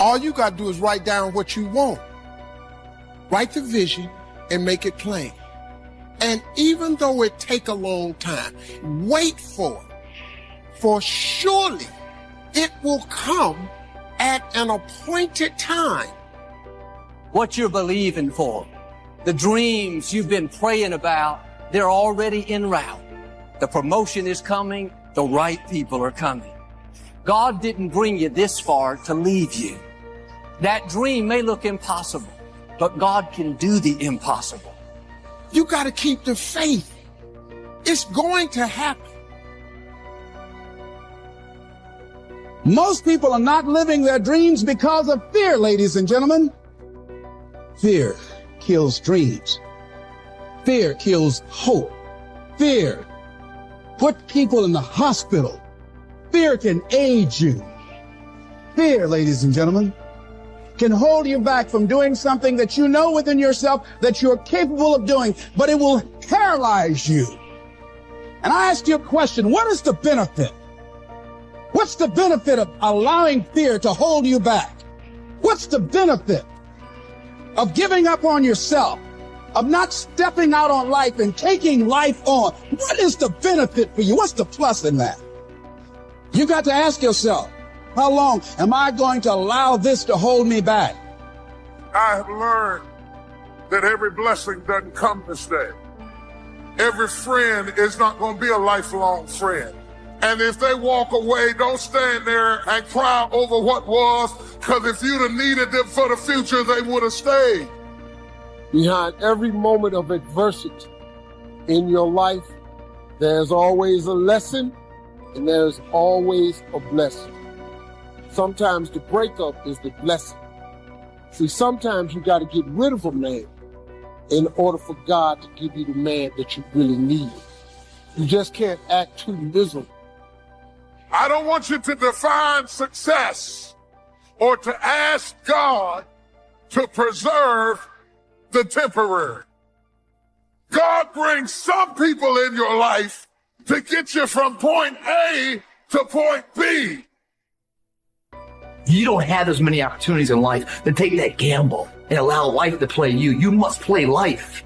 All you got to do is write down what you want. Write the vision and make it plain. And even though it take a long time, wait for it. For surely it will come at an appointed time. What you're believing for, the dreams you've been praying about, they're already en route. The promotion is coming. The right people are coming. God didn't bring you this far to leave you. That dream may look impossible, but God can do the impossible. You got to keep the faith. It's going to happen. Most people are not living their dreams because of fear, ladies and gentlemen. Fear kills dreams. Fear kills hope. Fear put people in the hospital. Fear can age you. Fear, ladies and gentlemen, can hold you back from doing something that you know within yourself that you're capable of doing, but it will paralyze you. And I ask you a question, what is the benefit? What's the benefit of allowing fear to hold you back? What's the benefit of giving up on yourself, of not stepping out on life and taking life on? What is the benefit for you? What's the plus in that? You got to ask yourself, how long am I going to allow this to hold me back? I have learned that every blessing doesn't come to stay. Every friend is not going to be a lifelong friend. And if they walk away, don't stand there and cry over what was, because if you'd have needed them for the future, they would have stayed. Behind every moment of adversity in your life, there's always a lesson and there's always a blessing. Sometimes the breakup is the blessing. See, sometimes you got to get rid of a man in order for God to give you the man that you really need. You just can't act too miserable. I don't want you to define success or to ask God to preserve the temporary. God brings some people in your life to get you from point A to point B. You don't have as many opportunities in life to take that gamble and allow life to play you. You must play life.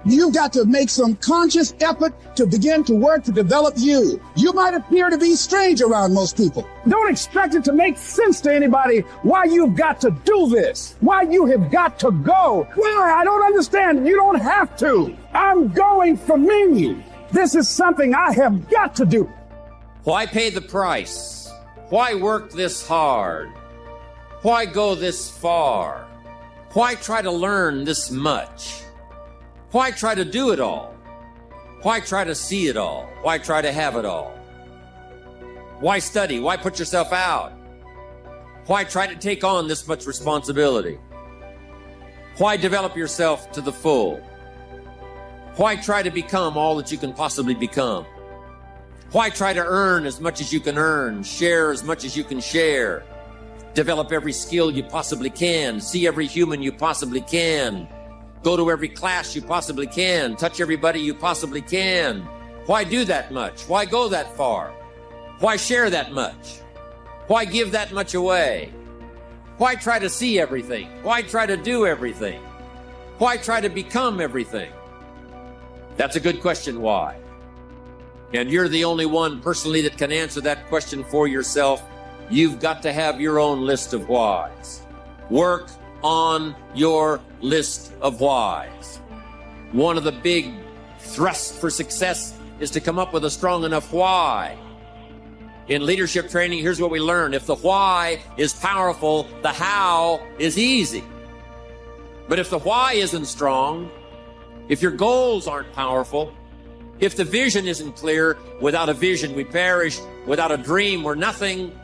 You've got to make some conscious effort to begin to work to develop you. You might appear to be strange around most people. Don't expect it to make sense to anybody why you've got to do this, why you have got to go. Why? I don't understand. You don't have to. I'm going for me. This is something I have got to do. Why pay the price? Why work this hard? Why go this far? Why try to learn this much? Why try to do it all? Why try to see it all? Why try to have it all? Why study? Why put yourself out? Why try to take on this much responsibility? Why develop yourself to the full? Why try to become all that you can possibly become? Why try to earn as much as you can earn, share as much as you can share, develop every skill you possibly can, see every human you possibly can, go to every class you possibly can, touch everybody you possibly can? Why do that much? Why go that far? Why share that much? Why give that much away? Why try to see everything? Why try to do everything? Why try to become everything? That's a good question, why? And you're the only one personally that can answer that question for yourself. You've got to have your own list of whys. Work on your list of whys. One of the big thrusts for success is to come up with a strong enough why. In leadership training, here's what we learn. If the why is powerful, the how is easy. But if the why isn't strong, if your goals aren't powerful, if the vision isn't clear, without a vision we perish, without a dream we're nothing.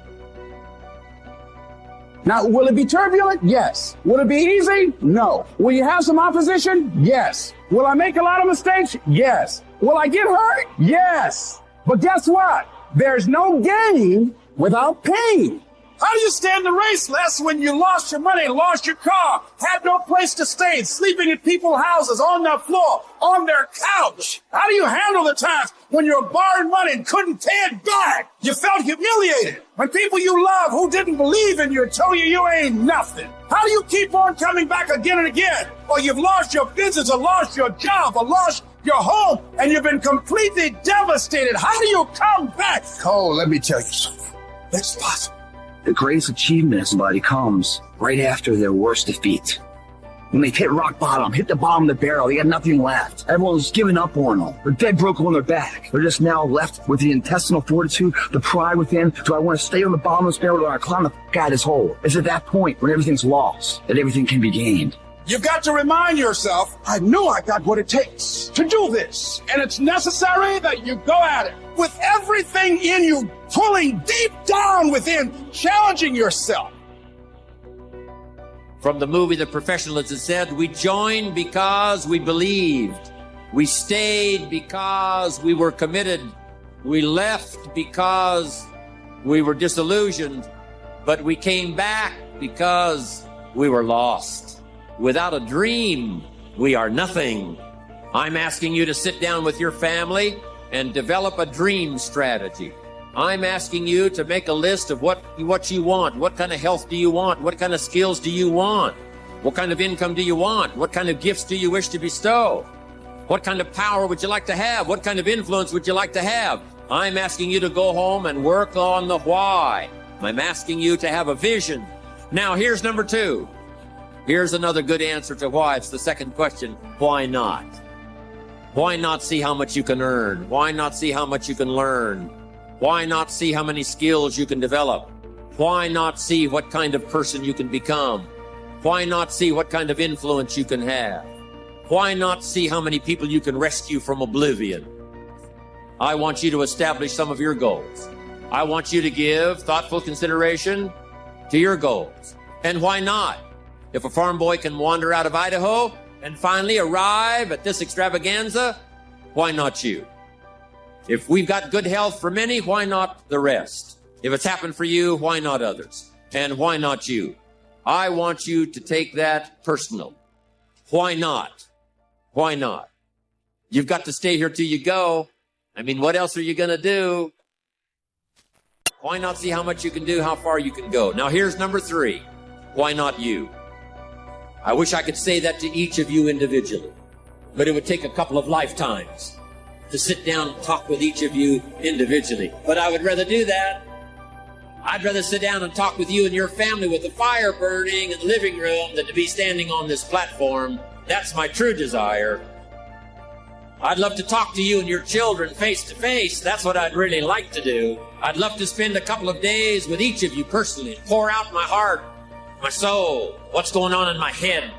Now, will it be turbulent? Yes. Will it be easy? No. Will you have some opposition? Yes. Will I make a lot of mistakes? Yes. Will I get hurt? Yes. But guess what? There's no gain without pain. How do you stand the race, Les, when you lost your money, lost your car, had no place to stay, sleeping in people's houses, on their floor, on their couch? How do you handle the times when you were borrowing money and couldn't pay it back? You felt humiliated when people you love who didn't believe in you told you you ain't nothing. How do you keep on coming back again and again? Or you've lost your business, or lost your job, or lost your home, and you've been completely devastated. How do you come back? Cole, let me tell you something. It's possible. The greatest achievement of somebody comes right after their worst defeat. When they've hit rock bottom, hit the bottom of the barrel, they got nothing left. Everyone's given up on them. They're dead broke on their back. They're just now left with the intestinal fortitude, the pride within. Do I want to stay on the bottom of this barrel, or do I climb the f*** out of this hole? It's at that point when everything's lost that everything can be gained. You've got to remind yourself, I know I got what it takes to do this. And it's necessary that you go at it with everything in you, pulling deep down within, challenging yourself. From the movie The Professionals, it said, we joined because we believed. We stayed because we were committed. We left because we were disillusioned. But we came back because we were lost. Without a dream, we are nothing. I'm asking you to sit down with your family and develop a dream strategy. I'm asking you to make a list of what you want. What kind of health do you want? What kind of skills do you want? What kind of income do you want? What kind of gifts do you wish to bestow? What kind of power would you like to have? What kind of influence would you like to have? I'm asking you to go home and work on the why. I'm asking you to have a vision. Now, here's number 2. Here's another good answer to why. It's the second question. Why not? Why not see how much you can earn? Why not see how much you can learn? Why not see how many skills you can develop? Why not see what kind of person you can become? Why not see what kind of influence you can have? Why not see how many people you can rescue from oblivion? I want you to establish some of your goals. I want you to give thoughtful consideration to your goals. And why not? If a farm boy can wander out of Idaho and finally arrive at this extravaganza, why not you? If we've got good health for many, why not the rest? If it's happened for you, why not others? And why not you? I want you to take that personal. Why not? Why not? You've got to stay here till you go. I mean, what else are you going to do? Why not see how much you can do, how far you can go? Now, here's number 3. Why not you? I wish I could say that to each of you individually, but it would take a couple of lifetimes to sit down and talk with each of you individually. But I would rather do that. I'd rather sit down and talk with you and your family with the fire burning in the living room than to be standing on this platform. That's my true desire. I'd love to talk to you and your children face to face. That's what I'd really like to do. I'd love to spend a couple of days with each of you personally and pour out my heart, my soul, what's going on in my head,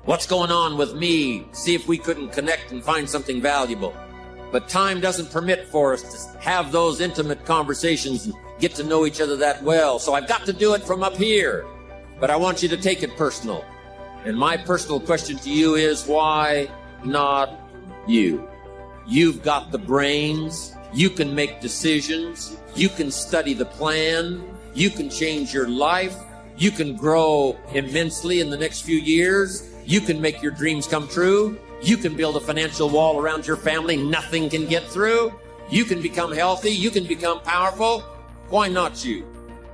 what's going on with me, see if we couldn't connect and find something valuable. But time doesn't permit for us to have those intimate conversations and get to know each other that well. So I've got to do it from up here. But I want you to take it personal. And my personal question to you is, why not you? You've got the brains. You can make decisions. You can study the plan. You can change your life. You can grow immensely in the next few years. You can make your dreams come true. You can build a financial wall around your family nothing can get through. You can become healthy. You can become powerful. Why not you?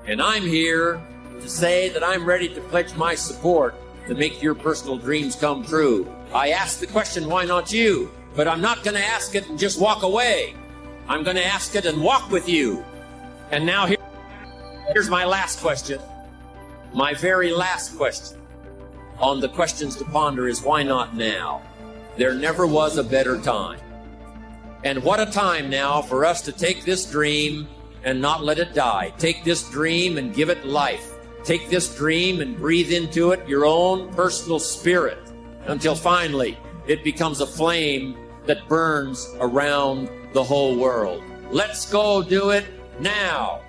And I'm here to say that I'm ready to pledge my support to make your personal dreams come true. I ask the question, why not you? But I'm not going to ask it and just walk away. I'm going to ask it and walk with you. And now here's my last question. My very last question on the questions to ponder is, why not now? There never was a better time. And what a time now for us to take this dream and not let it die. Take this dream and give it life. Take this dream and breathe into it your own personal spirit until finally it becomes a flame that burns around the whole world. Let's go do it now.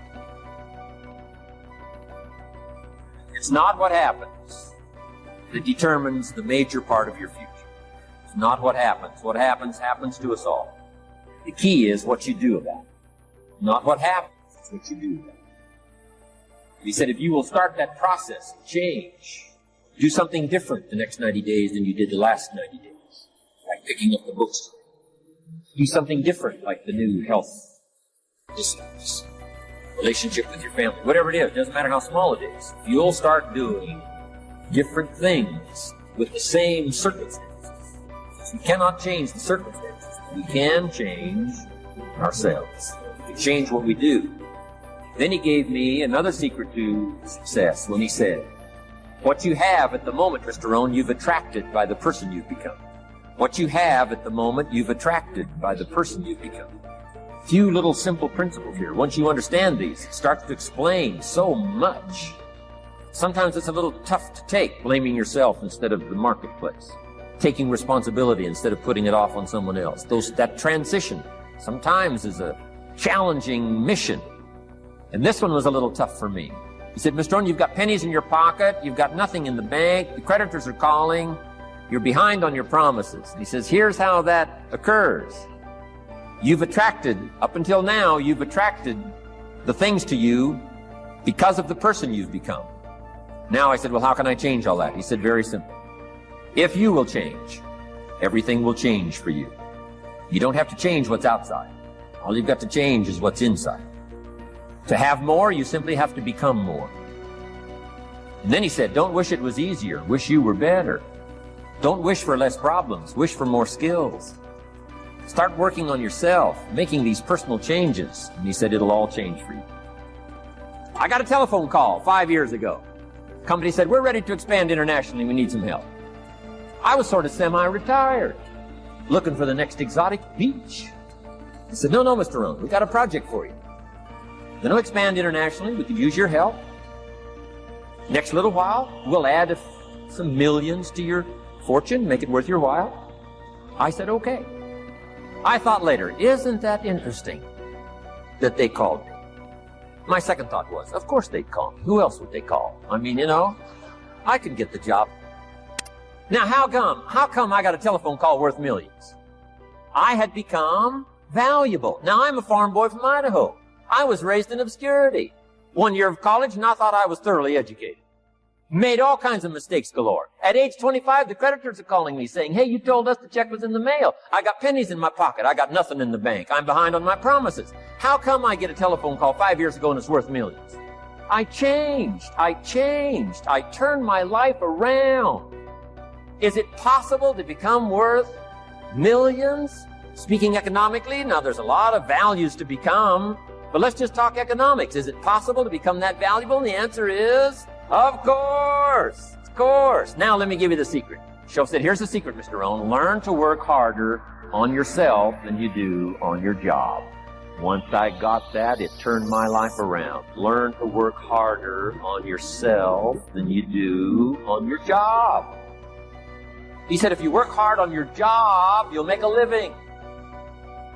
It's not what happens that determines the major part of your future. It's not what happens. What happens to us all. The key is what you do about it. Not what happens, it's what you do about it. He said, if you will start that process of change, do something different the next 90 days than you did the last 90 days, like picking up the books. Do something different, like the new health disciplines, relationship with your family, whatever it is, doesn't matter how small it is. If you'll start doing different things with the same circumstances. We cannot change the circumstances. We can change ourselves. We can change what we do. Then he gave me another secret to success when he said, what you have at the moment, Mr. Rohn, you've attracted by the person you've become. What you have at the moment, you've attracted by the person you've become. Few little simple principles here. Once you understand these, it starts to explain so much. Sometimes it's a little tough to take, blaming yourself instead of the marketplace, taking responsibility instead of putting it off on someone else. That transition sometimes is a challenging mission. And this one was a little tough for me. He said, Mr. Rohn, you've got pennies in your pocket, you've got nothing in the bank, the creditors are calling, you're behind on your promises. And he says, here's how that occurs. You've attracted, up until now, you've attracted the things to you because of the person you've become. Now I said, well, how can I change all that? He said, very simple. If you will change, everything will change for you. You don't have to change what's outside. All you've got to change is what's inside. To have more, you simply have to become more. And then he said, don't wish it was easier. Wish you were better. Don't wish for less problems. Wish for more skills. Start working on yourself, making these personal changes. And he said, it'll all change for you. I got a telephone call 5 years ago. The company said, we're ready to expand internationally. We need some help. I was sort of semi-retired, looking for the next exotic beach. I said, no, Mr. Rohn, we got a project for you. Then we'll expand internationally. We could use your help. Next little while, we'll add some millions to your fortune, make it worth your while. I said, okay. I thought later, isn't that interesting that they called me? My second thought was, of course they'd call me. Who else would they call? I mean, I could get the job. Now, how come I got a telephone call worth millions? I had become valuable. Now, I'm a farm boy from Idaho. I was raised in obscurity. 1 year of college, and I thought I was thoroughly educated. Made all kinds of mistakes galore. At age 25, the creditors are calling me saying, hey, you told us the check was in the mail. I got pennies in my pocket. I got nothing in the bank. I'm behind on my promises. How come I get a telephone call 5 years ago and it's worth millions? I changed. I turned my life around. Is it possible to become worth millions? Speaking economically, now there's a lot of values to become, but let's just talk economics. Is it possible to become that valuable? And the answer is, of course. Now let me give you the secret. Show said, here's the secret, Mr. Rohn. Learn to work harder on yourself than you do on your job. Once I got that, it turned my life around. Learn to work harder on yourself than you do on your job. He said, if you work hard on your job, you'll make a living.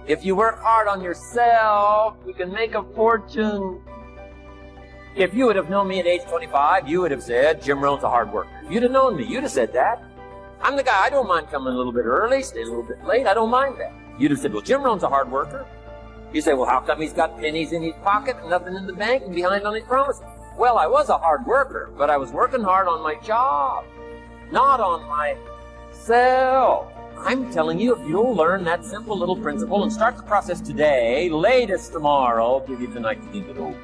If you work hard on yourself, you can make a fortune. If you would have known me at age 25, you would have said, Jim Rohn's a hard worker. If you'd have known me, you'd have said that. I'm the guy, I don't mind coming a little bit early, staying a little bit late, I don't mind that. You'd have said, well, Jim Rohn's a hard worker. You say, well, how come he's got pennies in his pocket and nothing in the bank and behind on his promises? Well, I was a hard worker, but I was working hard on my job, not on myself. I'm telling you, if you'll learn that simple little principle and start the process today, latest tomorrow, give you tonight to think it over.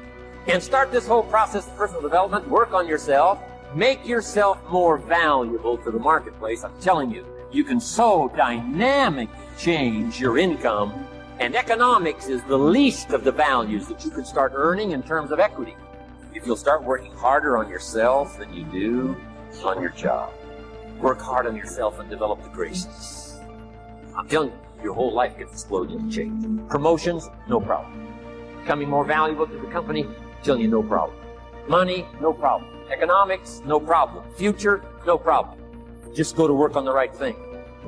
And start this whole process of personal development, work on yourself, make yourself more valuable to the marketplace. I'm telling you, you can so dynamically change your income, and economics is the least of the values that you can start earning in terms of equity. If you'll start working harder on yourself than you do on your job. Work hard on yourself and develop the graces. I'm telling you, your whole life gets exploded and changed. Promotions, no problem. Becoming more valuable to the company, telling you, no problem. Money, no problem. Economics, no problem. Future, no problem. Just go to work on the right thing.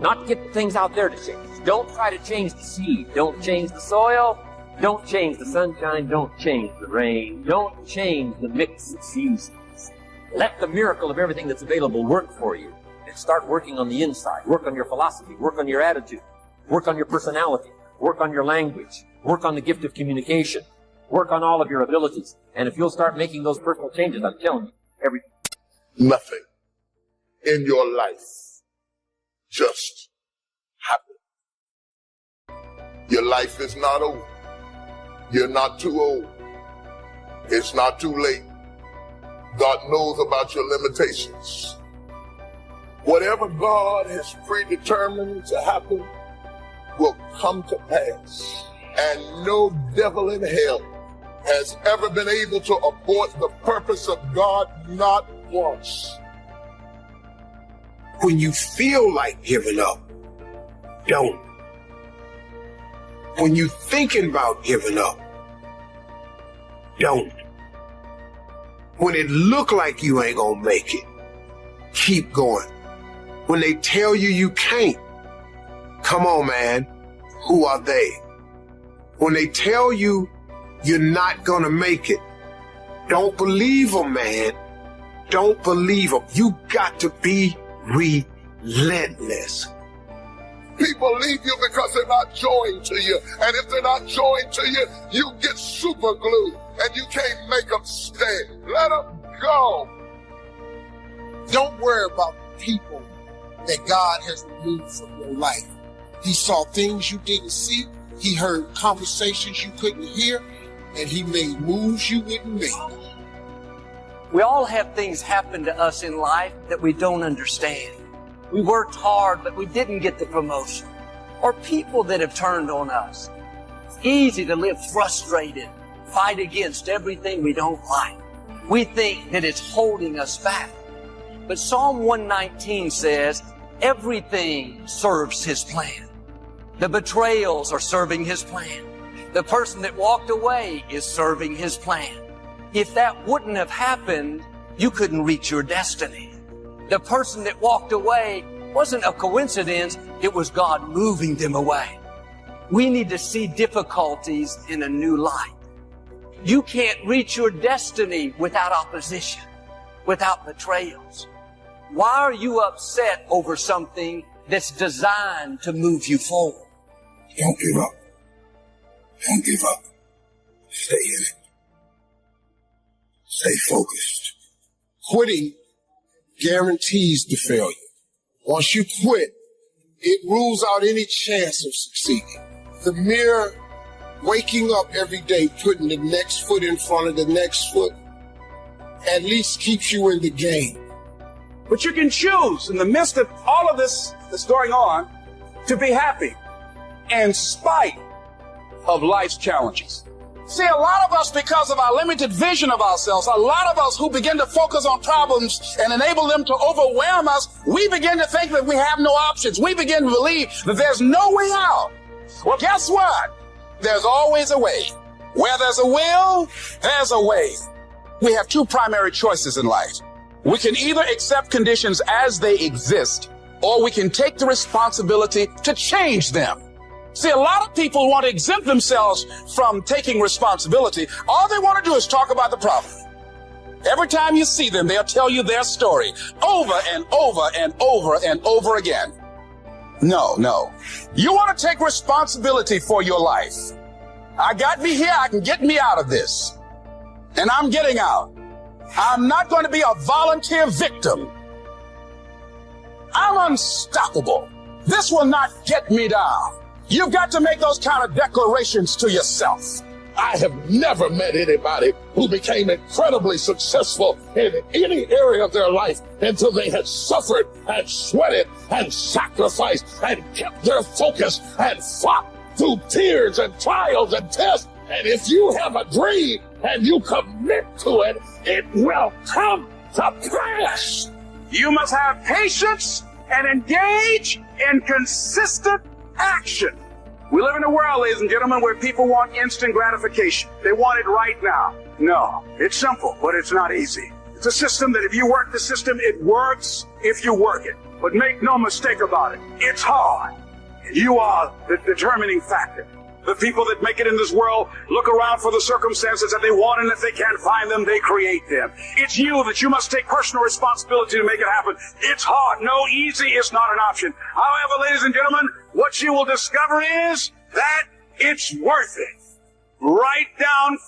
Not get things out there to change. Don't try to change the seed. Don't change the soil. Don't change the sunshine. Don't change the rain. Don't change the mix of seasons. Let the miracle of everything that's available work for you. And start working on the inside. Work on your philosophy. Work on your attitude. Work on your personality. Work on your language. Work on the gift of communication. Work on all of your abilities. And if you'll start making those personal changes, I'm telling you, everything. Nothing in your life just happened. Your life is not over. You're not too old. It's not too late. God knows about your limitations. Whatever God has predetermined to happen will come to pass. And no devil in hell has ever been able to abort the purpose of God, not once. When you feel like giving up, don't. When you're thinking about giving up, don't. When it look like you ain't gonna make it, keep going. When they tell you you can't, come on, man, who are they? When they tell you you're not gonna make it, don't believe them, man. Don't believe them. You got to be relentless. People leave you because they're not joined to you. And if they're not joined to you, you get super glue and you can't make them stay. Let them go. Don't worry about the people that God has removed from your life. He saw things you didn't see. He heard conversations you couldn't hear. And he made moves you wouldn't make. We all have things happen to us in life that we don't understand. We worked hard, but we didn't get the promotion. Or people that have turned on us. It's easy to live frustrated, fight against everything we don't like. We think that it's holding us back. But Psalm 119 says, everything serves His plan. The betrayals are serving His plan. The person that walked away is serving His plan. If that wouldn't have happened, you couldn't reach your destiny. The person that walked away wasn't a coincidence, it was God moving them away. We need to see difficulties in a new light. You can't reach your destiny without opposition, without betrayals. Why are you upset over something that's designed to move you forward? Don't give up. Don't give up. Stay in it. Stay focused. Quitting guarantees the failure. Once you quit, it rules out any chance of succeeding. The mere waking up every day, putting the next foot in front of the next foot, at least keeps you in the game. But you can choose in the midst of all of this that's going on to be happy in spite of life's challenges. See, a lot of us, because of our limited vision of ourselves, a lot of us who begin to focus on problems and enable them to overwhelm us, we begin to think that we have no options. We begin to believe that there's no way out. Well, guess what? There's always a way. Where there's a will, there's a way. We have two primary choices in life. We can either accept conditions as they exist, or we can take the responsibility to change them. See, a lot of people want to exempt themselves from taking responsibility. All they want to do is talk about the problem. Every time you see them, they'll tell you their story over and over and over and over again. No. You want to take responsibility for your life. I got me here. I can get me out of this. And I'm getting out. I'm not going to be a volunteer victim. I'm unstoppable. This will not get me down. You've got to make those kind of declarations to yourself. I have never met anybody who became incredibly successful in any area of their life until they had suffered and sweated and sacrificed and kept their focus and fought through tears and trials and tests. And if you have a dream and you commit to it, it will come to pass. You must have patience and engage in consistent action. We live in a world, ladies and gentlemen, where people want instant gratification. They want it right now. No, it's simple, but it's not easy. It's a system that if you work the system, it works if you work it. But make no mistake about it, it's hard. You are the determining factor. The people that make it in this world look around for the circumstances that they want, and if they can't find them, they create them. It's you that you must take personal responsibility to make it happen. It's hard. No, easy is not an option. However, ladies and gentlemen, what you will discover is that it's worth it. Write down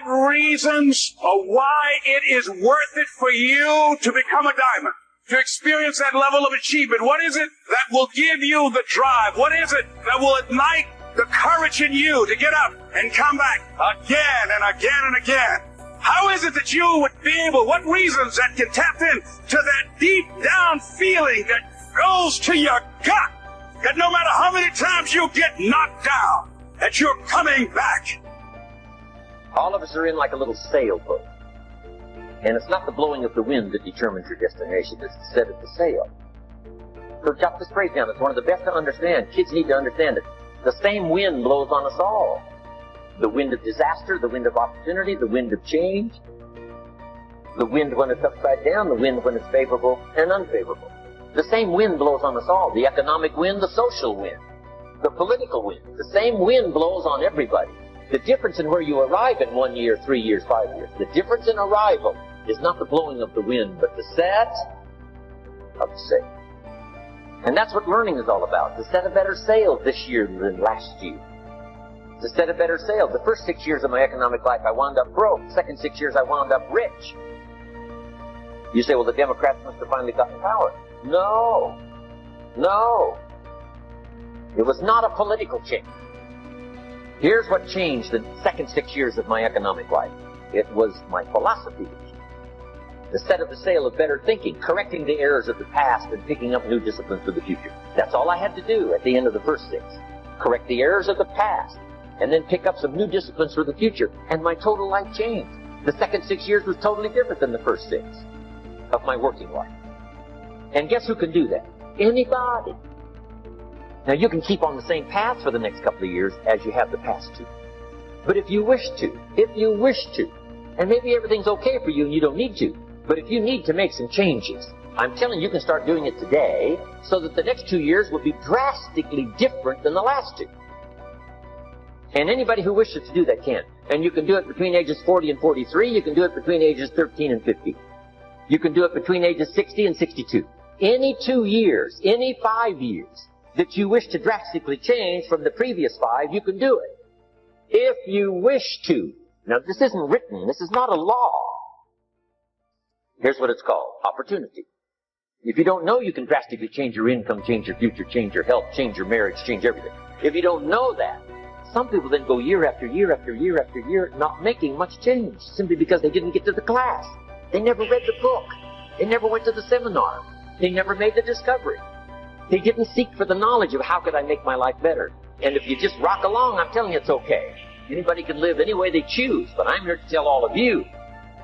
5 reasons of why it is worth it for you to become a diamond, to experience that level of achievement. What is it that will give you the drive? What is it that will ignite the courage in you to get up and come back again and again and again? How is it that you would be able, what reasons that can tap in to that deep down feeling that goes to your gut, that no matter how many times you get knocked down, that you're coming back? All of us are in like a little sailboat. And it's not the blowing of the wind that determines your destination, it's the set of the sail. So jot this phrase down. It's one of the best to understand. Kids need to understand it. The same wind blows on us all. The wind of disaster, the wind of opportunity, the wind of change, the wind when it's upside down, the wind when it's favorable and unfavorable. The same wind blows on us all. The economic wind, the social wind, the political wind. The same wind blows on everybody. The difference in where you arrive in 1 year, 3 years, 5 years, the difference in arrival is not the blowing of the wind, but the set of the sail. And that's what learning is all about. To set a better sail this year than last year. To set a better sail. The first 6 years of my economic life, I wound up broke. The second 6 years, I wound up rich. You say, well, the Democrats must have finally gotten power. No. No. It was not a political change. Here's what changed the second 6 years of my economic life. It was my philosophy. The set of the sail of better thinking, correcting the errors of the past and picking up new disciplines for the future. That's all I had to do at the end of the first 6. Correct the errors of the past and then pick up some new disciplines for the future. And my total life changed. The second 6 years was totally different than the first 6 of my working life. And guess who can do that? Anybody. Now, you can keep on the same path for the next couple of years as you have the past 2. But if you wish to, and maybe everything's okay for you and you don't need to, but if you need to make some changes, I'm telling you, you can start doing it today so that the next 2 years will be drastically different than the last 2. And anybody who wishes to do that can. And you can do it between ages 40 and 43. You can do it between ages 13 and 50. You can do it between ages 60 and 62. Any 2 years, any 5 years, that you wish to drastically change from the previous 5, you can do it. If you wish to. Now, this isn't written. This is not a law. Here's what it's called. Opportunity. If you don't know you can drastically change your income, change your future, change your health, change your marriage, change everything. If you don't know that, some people then go year after year after year after year not making much change simply because they didn't get to the class. They never read the book. They never went to the seminar. They never made the discovery. They didn't seek for the knowledge of how could I make my life better. And if you just rock along, I'm telling you it's okay. Anybody can live any way they choose, but I'm here to tell all of you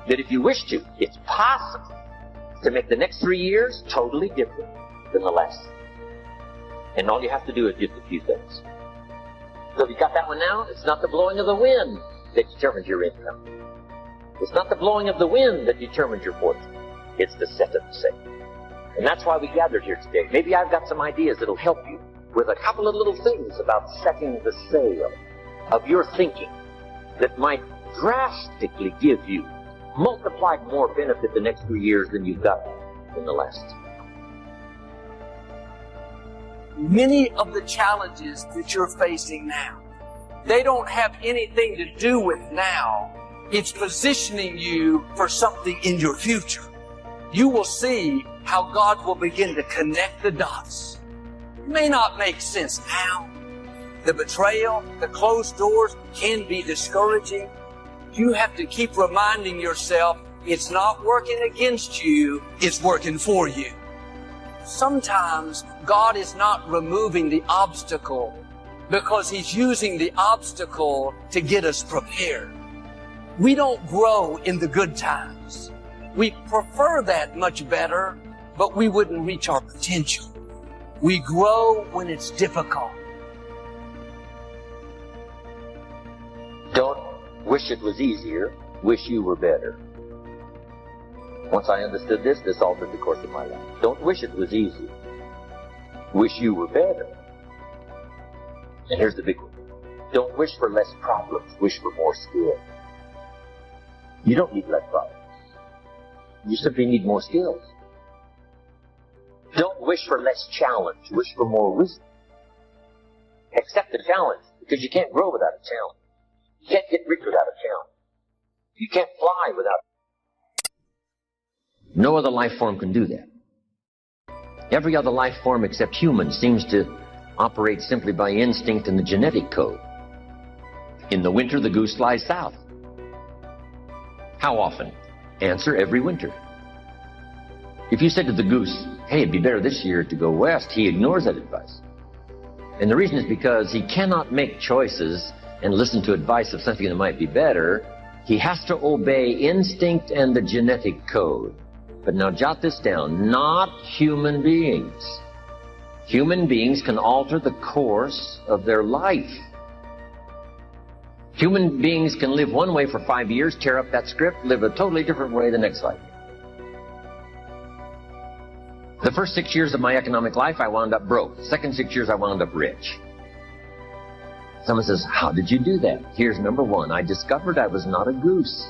that if you wish to, it's possible to make the next 3 years totally different than the last. And all you have to do is just a few things. So if you got that one now, it's not the blowing of the wind that determines your income. It's not the blowing of the wind that determines your fortune. It's the set of the sail. And that's why we gathered here today. Maybe I've got some ideas that'll help you with a couple of little things about setting the sail of your thinking that might drastically give you multiplied more benefit the next 3 years than you've got in the last. Many of the challenges that you're facing now, they don't have anything to do with now. It's positioning you for something in your future. You will see how God will begin to connect the dots. It may not make sense now. The betrayal, the closed doors can be discouraging. You have to keep reminding yourself it's not working against you, it's working for you. Sometimes God is not removing the obstacle because He's using the obstacle to get us prepared. We don't grow in the good times. We prefer that much better, but we wouldn't reach our potential. We grow when it's difficult. Don't wish it was easier, wish you were better. Once I understood this altered the course of my life. Don't wish it was easier, wish you were better. And here's the big one. Don't wish for less problems, wish for more skill. You don't need less problems. You simply need more skills. Don't wish for less challenge. Wish for more wisdom. Accept the challenge, because you can't grow without a challenge. You can't get rich without a challenge. You can't fly without. No other life form can do that. Every other life form except humans seems to operate simply by instinct and the genetic code. In the winter, the goose flies south. How often? Answer, every winter. If you said to the goose, hey, it'd be better this year to go west, he ignores that advice. And the reason is because he cannot make choices and listen to advice of something that might be better. He has to obey instinct and the genetic code. But now jot this down, not human beings. Human beings can alter the course of their life. Human beings can live one way for 5 years, tear up that script, live a totally different way the next life. The first 6 years of my economic life, I wound up broke. The second 6 years, I wound up rich. Someone says, how did you do that? Here's number one. I discovered I was not a goose.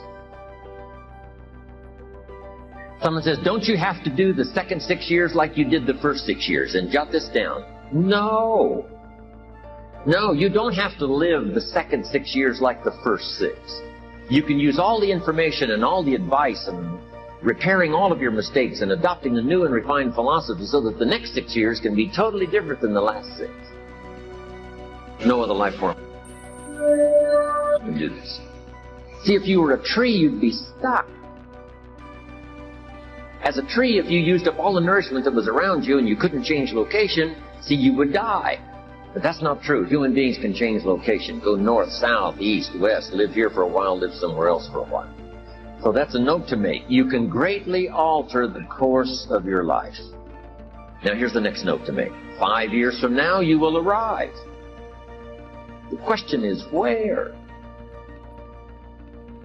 Someone says, don't you have to do the second 6 years like you did the first 6 years? And jot this down. No. No, you don't have to live the second 6 years like the first 6. You can use all the information and all the advice and repairing all of your mistakes and adopting a new and refined philosophy so that the next 6 years can be totally different than the last 6. No other life form can do this. See, if you were a tree, you'd be stuck. As a tree, if you used up all the nourishment that was around you and you couldn't change location, see, you would die. But that's not true. Human beings can change location. Go north, south, east, west, live here for a while, live somewhere else for a while. So that's a note to make. You can greatly alter the course of your life. Now here's the next note to make. 5 years from now, you will arrive. The question is, where?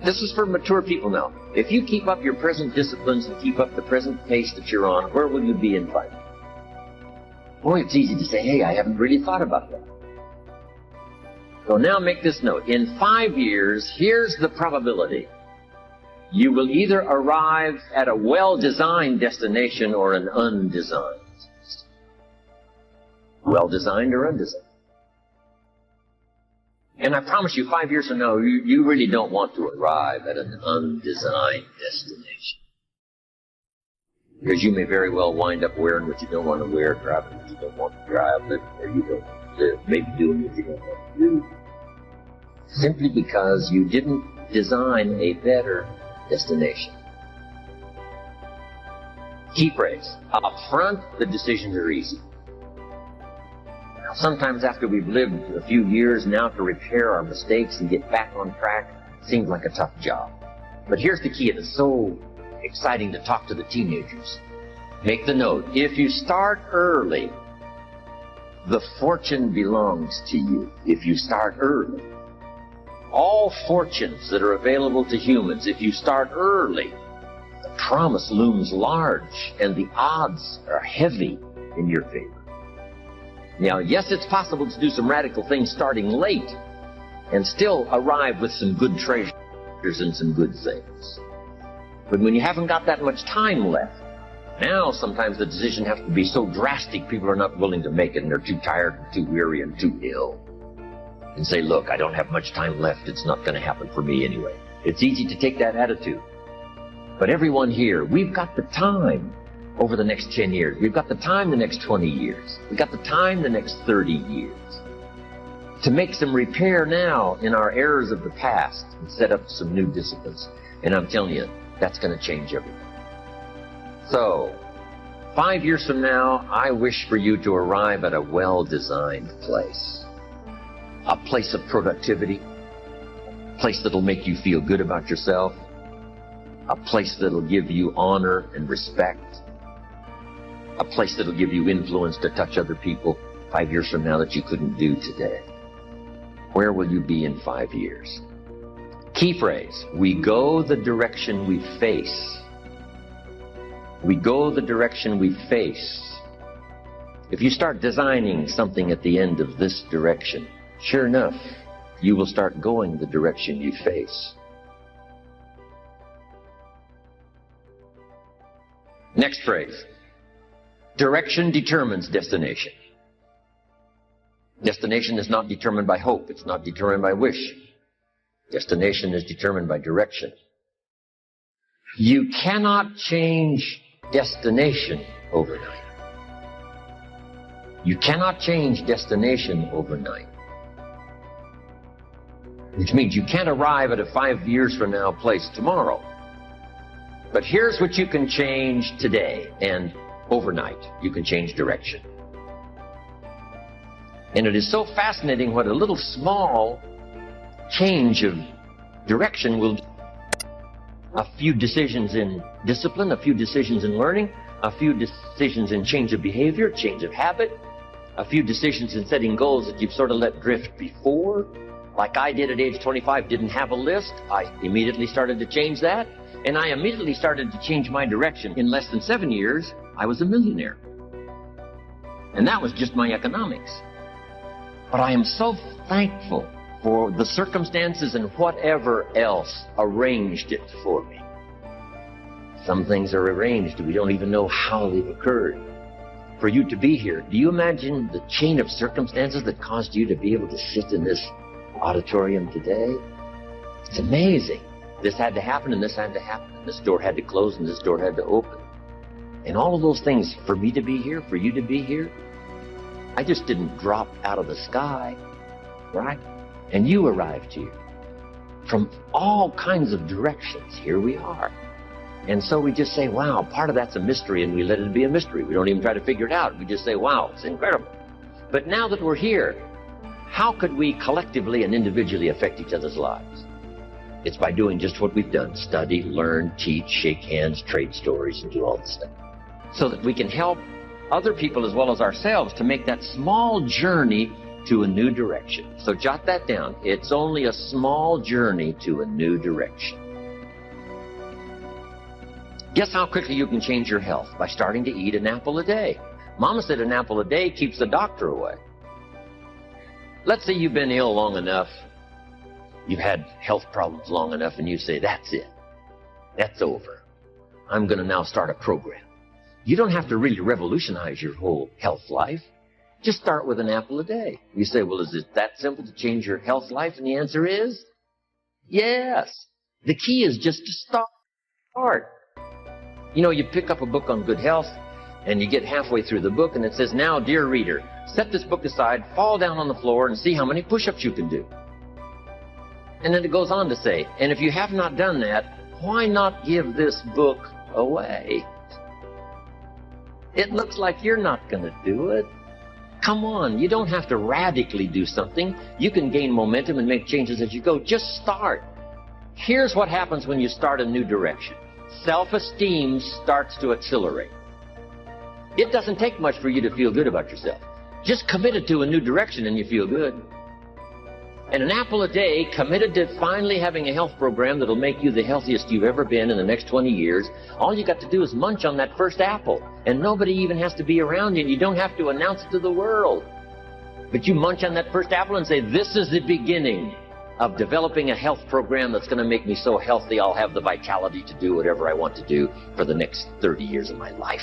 This is for mature people now. If you keep up your present disciplines and keep up the present pace that you're on, where will you be in 5 years? Boy, it's easy to say, hey, I haven't really thought about that. So now make this note. In 5 years, here's the probability. You will either arrive at a well-designed destination or an undesigned. Well-designed or undesigned. And I promise you, 5 years from now, you really don't want to arrive at an undesigned destination. Because you may very well wind up wearing what you don't want to wear, driving what you don't want to drive, living where you don't want to live, maybe doing what you don't want to do. Simply because you didn't design a better destination. Key phrase. Up front, the decisions are easy. Sometimes after we've lived a few years now to repair our mistakes and get back on track, seems like a tough job. But here's the key. It's so exciting to talk to the teenagers. Make the note. If you start early, the fortune belongs to you. If you start early. All fortunes that are available to humans, if you start early, the promise looms large and the odds are heavy in your favor. Now, yes, it's possible to do some radical things starting late and still arrive with some good treasures and some good things. But when you haven't got that much time left, now sometimes the decision has to be so drastic people are not willing to make it and they're too tired and too weary and too ill. And say, look, I don't have much time left. It's not going to happen for me anyway. It's easy to take that attitude. But everyone here, we've got the time over the next 10 years. We've got the time the next 20 years. We've got the time the next 30 years to make some repair now in our errors of the past and set up some new disciplines. And I'm telling you, that's going to change everything. So, 5 years from now, I wish for you to arrive at a well-designed place. A place of productivity. A place that'll make you feel good about yourself. A place that'll give you honor and respect. A place that'll give you influence to touch other people 5 years from now that you couldn't do today. Where will you be in 5 years? Key phrase. We go the direction we face. We go the direction we face. If you start designing something at the end of this direction, sure enough, you will start going the direction you face. Next phrase. Direction determines destination. Destination is not determined by hope. It's not determined by wish. Destination is determined by direction. You cannot change destination overnight. You cannot change destination overnight. Which means you can't arrive at a 5 years from now place tomorrow. But here's what you can change today and overnight. You can change direction. And it is so fascinating what a little small change of direction will do. A few decisions in discipline, a few decisions in learning, a few decisions in change of behavior, change of habit, a few decisions in setting goals that you've sort of let drift before. Like I did at age 25, didn't have a list. I immediately started to change that. And I immediately started to change my direction. In less than 7 years, I was a millionaire. And that was just my economics. But I am so thankful for the circumstances and whatever else arranged it for me. Some things are arranged. We don't even know how they've occurred. For you to be here, do you imagine the chain of circumstances that caused you to be able to sit in this auditorium today? It's amazing. This had to happen, and this had to happen, and this door had to close, and this door had to open. And all of those things, for me to be here, for you to be here, I just didn't drop out of the sky, right? And you arrived here. From all kinds of directions, here we are. And so we just say, wow, part of that's a mystery, and we let it be a mystery. We don't even try to figure it out. We just say, wow, it's incredible. But now that we're here, how could we collectively and individually affect each other's lives? It's by doing just what we've done. Study, learn, teach, shake hands, trade stories, and do all this stuff. So that we can help other people as well as ourselves to make that small journey to a new direction. So jot that down. It's only a small journey to a new direction. Guess how quickly you can change your health? By starting to eat an apple a day. Mama said an apple a day keeps the doctor away. Let's say you've been ill long enough, you've had health problems long enough, and you say, that's it. That's over. I'm going to now start a program. You don't have to really revolutionize your whole health life. Just start with an apple a day. You say, well, is it that simple to change your health life? And the answer is, yes. The key is just to start. You know, you pick up a book on good health, and you get halfway through the book, and it says, now, dear reader, set this book aside, fall down on the floor, and see how many push-ups you can do. And then it goes on to say, and if you have not done that, why not give this book away? It looks like you're not going to do it. Come on, you don't have to radically do something. You can gain momentum and make changes as you go. Just start. Here's what happens when you start a new direction. Self-esteem starts to accelerate. It doesn't take much for you to feel good about yourself. Just committed to a new direction and you feel good. And an apple a day, committed to finally having a health program that'll make you the healthiest you've ever been in the next 20 years, all you got to do is munch on that first apple. And nobody even has to be around you, and you don't have to announce it to the world. But you munch on that first apple and say, this is the beginning of developing a health program that's going to make me so healthy I'll have the vitality to do whatever I want to do for the next 30 years of my life.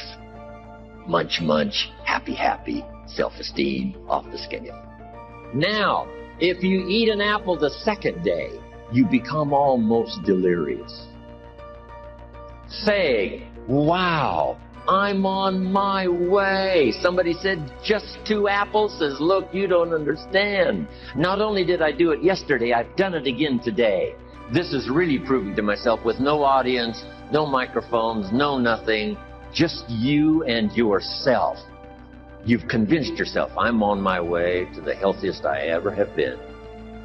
Munch, munch, happy, happy, self-esteem off the scale. Now, if you eat an apple the second day, you become almost delirious. Saying, wow, I'm on my way. Somebody said, just 2 apples? Says, look, you don't understand. Not only did I do it yesterday, I've done it again today. This is really proving to myself with no audience, no microphones, no nothing, just you and yourself. You've convinced yourself, I'm on my way to the healthiest I ever have been.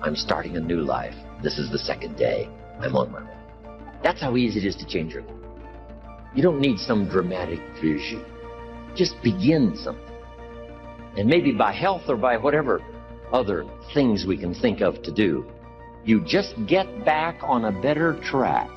I'm starting a new life. This is the second day. I'm on my way. That's how easy it is to change your life. You don't need some dramatic vision. Just begin something. And maybe by health or by whatever other things we can think of to do, you just get back on a better track.